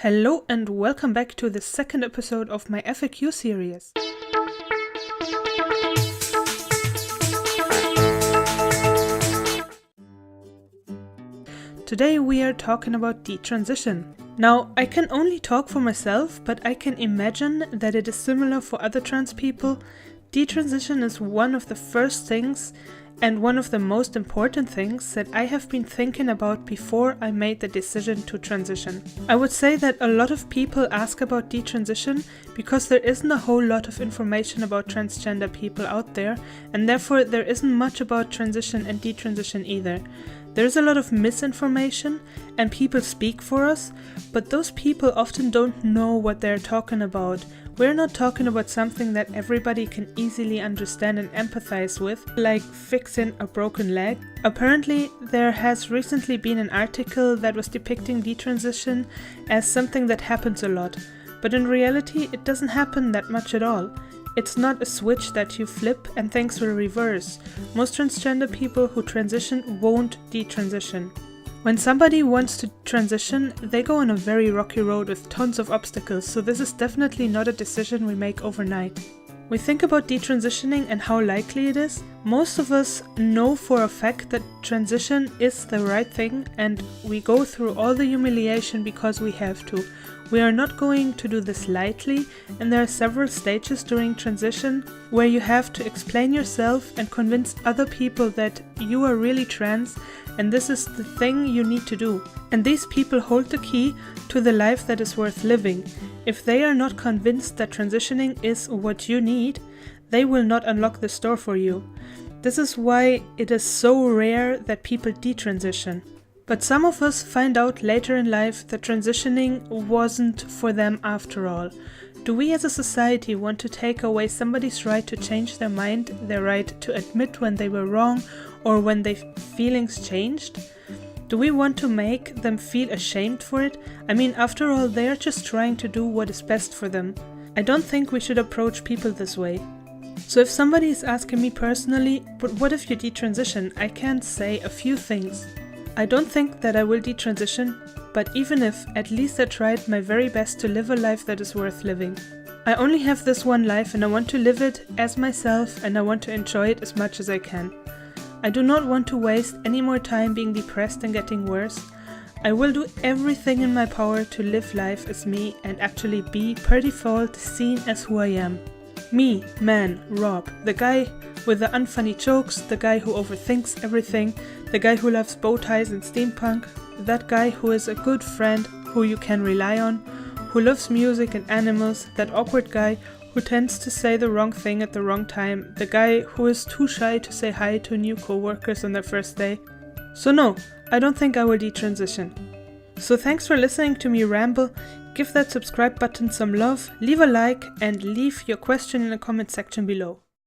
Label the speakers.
Speaker 1: Hello and welcome back to the second episode of my FAQ series. Today we are talking about detransition. Now, I can only talk for myself, but I can imagine that it is similar for other trans people. Detransition is one of the first things and one of the most important things that I have been thinking about before I made the decision to transition. I would say that a lot of people ask about detransition because there isn't a whole lot of information about transgender people out there, and therefore there isn't much about transition and detransition either. There's a lot of misinformation and people speak for us, but those people often don't know what they're talking about. We're not talking about something that everybody can easily understand and empathize with, like fixing a broken leg. Apparently, there has recently been an article that was depicting detransition as something that happens a lot, but in reality it doesn't happen that much at all. It's not a switch that you flip and things will reverse. Most transgender people who transition won't detransition. When somebody wants to transition, they go on a very rocky road with tons of obstacles, so this is definitely not a decision we make overnight. We think about detransitioning and how likely it is. Most of us know for a fact that transition is the right thing, and we go through all the humiliation because we have to. We are not going to do this lightly, and there are several stages during transition where you have to explain yourself and convince other people that you are really trans and this is the thing you need to do. And these people hold the key to the life that is worth living. If they are not convinced that transitioning is what you need, they will not unlock this door for you. This is why it is so rare that people detransition. But some of us find out later in life that transitioning wasn't for them after all. Do we as a society want to take away somebody's right to change their mind, their right to admit when they were wrong or when their feelings changed? Do we want to make them feel ashamed for it? I mean, after all, they are just trying to do what is best for them. I don't think we should approach people this way. So if somebody is asking me personally, but what if you detransition? I can say a few things. I don't think that I will detransition, but even if, at least I tried my very best to live a life that is worth living. I only have this one life and I want to live it as myself and I want to enjoy it as much as I can. I do not want to waste any more time being depressed and getting worse. I will do everything in my power to live life as me and actually be, per default, seen as who I am. Me, man, Rob, the guy with the unfunny jokes, the guy who overthinks everything, the guy who loves bow ties and steampunk, that guy who is a good friend who you can rely on, who loves music and animals, that awkward guy who tends to say the wrong thing at the wrong time, the guy who is too shy to say hi to new co-workers on their first day. So no, I don't think I will detransition. So thanks for listening to me ramble. Give that subscribe button some love, leave a like and leave your question in the comment section below.